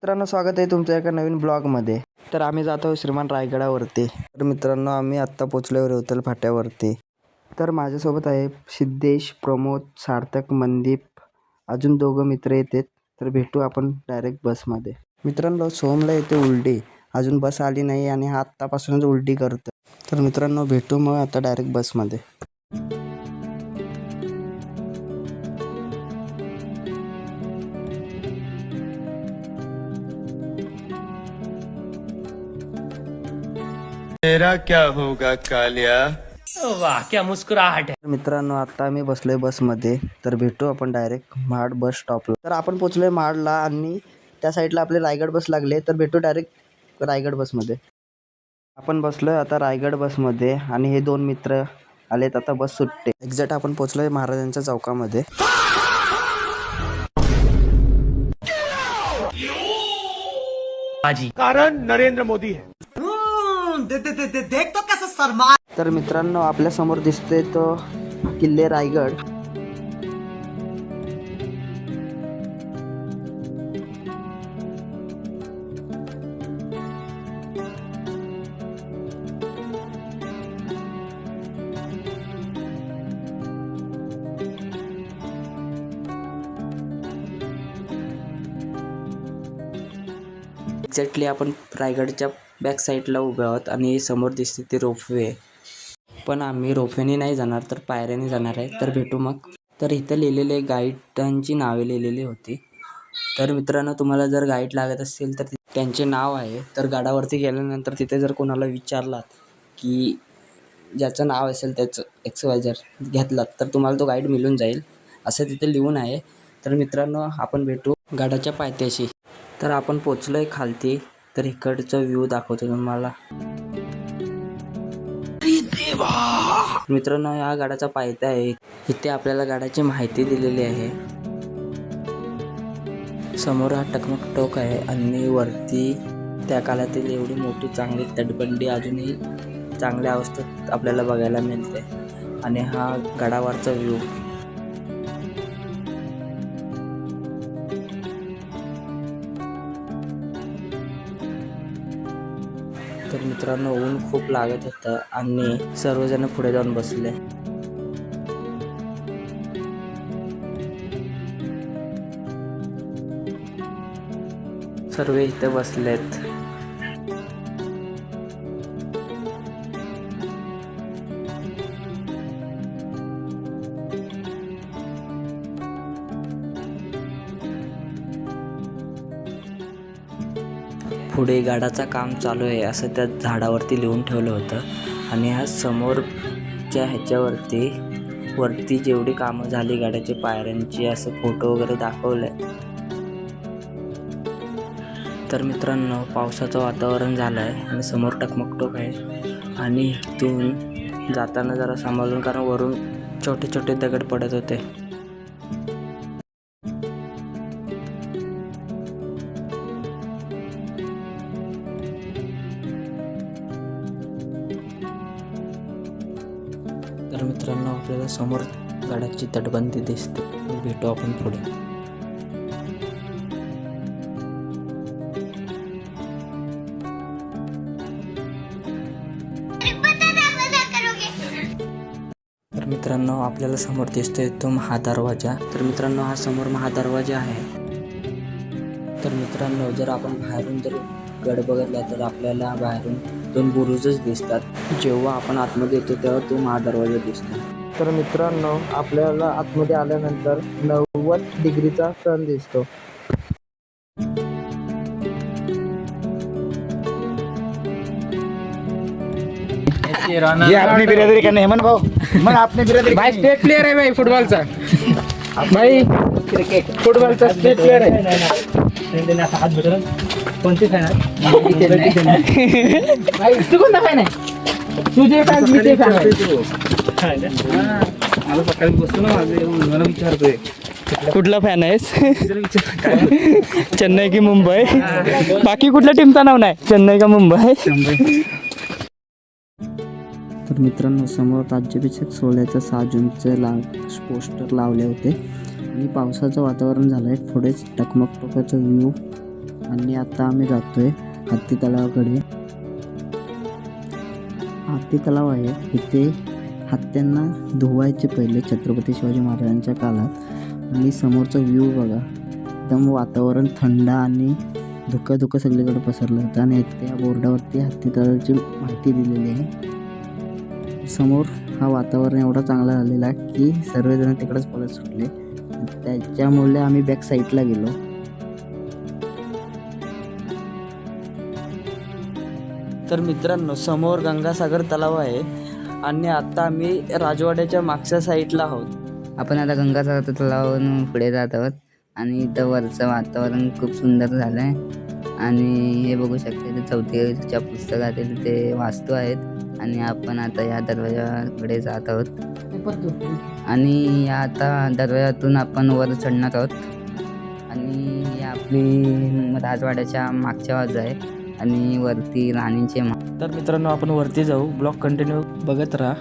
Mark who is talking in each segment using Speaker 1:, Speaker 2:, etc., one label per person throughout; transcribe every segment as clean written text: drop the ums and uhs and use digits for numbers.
Speaker 1: मित्रांनो, स्वागत आहे तुमच्या एका नवीन ब्लॉगमध्ये. तर आम्ही जातो श्रीमान रायगडावरती. तर मित्रांनो, आम्ही आत्ता पोचलो रेवतल फाट्यावरती. तर माझ्यासोबत आहे सिद्धेश, प्रमोद, सार्थक, मनदीप, अजून दोघं मित्र येतात. तर भेटू आपण डायरेक्ट बसमध्ये. मित्रांनो, सोमला येते उलटी, अजून बस आली नाही आणि हा आत्तापासूनच उलटी करतो. तर मित्रांनो, भेटू मग आता डायरेक्ट बसमध्ये.
Speaker 2: तेरा क्या होगा कालिया.
Speaker 3: वाह क्या मुस्कुराहट है.
Speaker 1: तर मित्रांनो, आता आम्ही बसलोय बसमध्ये. तर भेटू आपण डायरेक्ट महाड बस स्टॉपला. तर आपण पोचलोय महाडला आणि त्या साईडला आपले रायगड बस लागले. तर भेटू डायरेक्ट रायगड बसमध्ये. आपण बसलोय आता रायगड बसमध्ये आणि हे दोन मित्र आलेत. आता बस सुटते. एक्झॅक्ट आपण पोचलोय महाराजांच्या चौकामध्ये.
Speaker 3: बाजी
Speaker 2: कारण नरेंद्र मोदी है.
Speaker 4: देख तो कैसे शर्मा.
Speaker 1: तर मित्रांनो, आपल्या समोर दिसतोय तो किल्ले रायगड. एक्झॅक्टली आपण रायगडच्या बॅक साईडला उभे आहोत आणि समोर दिसते ते रोपवे. पण आम्ही रोपवेने नाही जाणार, तर पायऱ्याने जाणार आहे. तर भेटू मग. तर इथं लिहिलेले गाईडांची नावे लिहिलेली होती. तर मित्रांनो, तुम्हाला जर गाईड लागत असतील तर त्यांचे नाव आहे. तर गडावरती गेल्यानंतर तिथे जर कोणाला विचारलात की ज्याचं नाव असेल त्याचं XYZ घेतलात तर तुम्हाला तो गाईड मिळून जाईल, असं तिथे लिहून आहे. तर मित्रांनो, आपण भेटू गडाच्या पायथ्याशी. तर आपण पोचलोय खालती. तर इकडचा व्ह्यू दाखवतो तुम्हाला. मित्रांनो, हा गडाचा पायथा आहे. इथे आपल्याला गडाची माहिती दिलेली आहे. समोर हा टकमक टोक आहे आणि वरती त्या काळातील एवढी मोठी चांगली तटबंदी अजूनही चांगल्या अवस्थेत आपल्याला बघायला मिळते. आणि हा गडावरचा व्ह्यू. तर मित्रांनो, ऊन खूप लागत होतं आणि सर्वजण पुढे जाऊन बसले. सर्व इथे बसलेत. पुढे गडाचं काम चालू आहे असं त्या झाडावरती लिहून ठेवलं होतं. आणि ह्या समोरच्या वरती जेवढी कामं झाली गडाची पायऱ्यांची असं फोटो वगैरे दाखवलं आहे. तर मित्रांनो, पावसाचं वातावरण झालं आहे आणि समोर टकमकटोक आहे. आणि इथून जाताना जरा सांभाळून, कारण वरून छोटे छोटे दगड पडत होते. तर मित्रांनो, आपल्याला समोर गडाची तटबंदी दिसते. भेटू आपण पुढे. तर मित्रांनो, आपल्याला समोर दिसतोय तो महादरवाजा. तर मित्रांनो, हा समोर महादरवाजा आहे. तर मित्रांनो, जर आपण बाहेरून जर गड बघितला तर आपल्याला बाहेरून दोन बुरुजच दिसतात. जेव्हा आपण आतमध्ये येतो तेव्हा तो महादरवाजा दिसतो. तर मित्रांनो, आपल्याला आतमध्ये आल्यानंतर 90 डिग्रीचा सन दिसतो.
Speaker 4: ये अपनी बिरादरी का हेमन भाऊ. मन आपने बिरादरी
Speaker 5: भाई स्टेट प्लेयर है भाई फुटबॉलचा. भाई
Speaker 4: क्रिकेट
Speaker 5: फुटबॉलचा स्टेट प्लेयर आहे.
Speaker 4: हात भेटून कोणती फॅन
Speaker 5: भाई तू कोणता फॅन आहे? तुझे फॅन मी ते फॅन आहे.
Speaker 4: मला सकाळी बसतो ना, मला विचारतोय
Speaker 5: कुठला फॅन आहेस? चेन्नई की मुंबई? बाकी कुठल्या टीमचं नाव नाही? चेन्नई का मुंबई?
Speaker 1: तर मित्रांनो, समोर राज्याभिषेक सोहळ्याचं 6 जूनचे पोस्टर लावले होते आणि पावसाचं वातावरण झालं आहे. पुढेच टकमक टोकाचा व्ह्यू
Speaker 6: आणि आता आम्ही जातोय हत्ती तलावाकडे. हत्ती तलाव आहे, इथे हत्त्यांना धुवायचे पहिले छत्रपती शिवाजी महाराजांच्या काळात. आणि समोरचा व्ह्यू बघा, एकदम वातावरण थंड आणि धुकं सगळीकडे पसरलं होतं. आणि त्या बोर्डावरती हत्ती तलावाची माहिती दिलेली आहे. समोर हा वातावरण एवढा चांगला झालेला की सर्वजण तिकडेच पळत सुटले. त्याच्यामुळे आम्ही बॅक साईडला गेलो.
Speaker 1: तर मित्रांनो, समोर गंगासागर तलाव आहे आणि आता आम्ही राजवाड्याच्या मागच्या साईडला आहोत.
Speaker 6: आपण आता गंगासागर तलावावरून पुढे जात आहोत आणि इथं वरचं वातावरण खूप सुंदर झालं आहे. आणि हे बघू शकते, ते चौथीच्या पुस्तकातील ते वास्तू आहेत. आणि आपण आता या दरवाजाकडे जात आहोत आणि या आता दरवाजातून आपण वर चढणार आहोत. आणि ही आपली राजवाड्याच्या मागच्या बाजू आहे आणि वरती राणीचे
Speaker 1: तर मित्रांनो, आपण वरती जाऊ. ब्लॉग कंटिन्यू बघत राहा.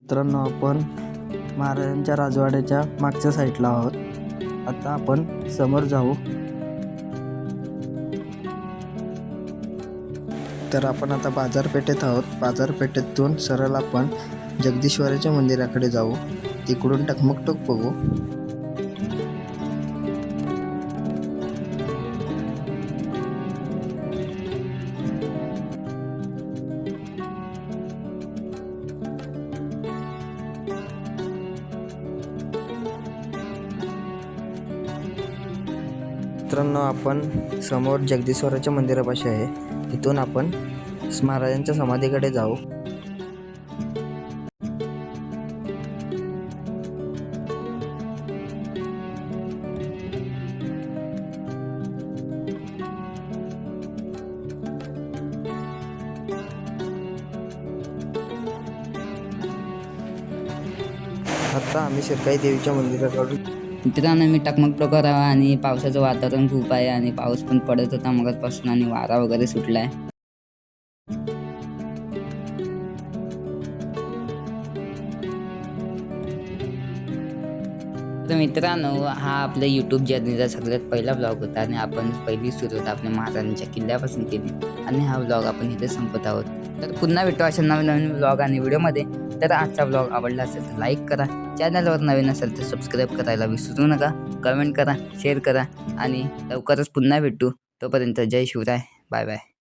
Speaker 1: मित्रांनो, आपण महाराजांच्या राजवाड्याच्या मागच्या साईडला आहोत. आता आपण समोर जाऊ. तर आपण आता बाजारपेठेत आहोत. बाजारपेठेतून सरळ आपण जगदीश्वराच्या मंदिराकडे जाऊ. तिकडून टकमकटक बघू. मित्रांनो, आपण समोर जगदीश्वराच्या मंदिरापाशी आहे. तिथून आपण महाराजांच्या समाधीकडे जाऊ. आता आम्ही शिरकाई देवीच्या मंदिराकडून.
Speaker 6: मित्रांनो, मी टकमक करावा आणि पावसाचं वातावरण खूप आहे आणि पाऊस पण पडत होता मगाचपासून आणि वारा वगैरे सुटला आहे. तर मित्रांनो, हा आपल्या यूट्यूब जर्नीचा सगळ्यात पहिला ब्लॉग होता आणि आपण पहिली सुरुवात आपल्या महाराजांच्या किल्ल्यापासून केली आणि हा ब्लॉग आपण इथे संपत आहोत. तर पुन्हा भेटू अशा नवीन ब्लॉग आणि व्हिडिओमध्ये. तर आजचा ब्लॉग आवडला असेल तर लाईक करा, चॅनलवर नवीन असेल तर सबस्क्राईब करायला विसरू नका, कमेंट करा, शेअर करा आणि लवकरच पुन्हा भेटू. तोपर्यंत जय शिवराय, बाय बाय.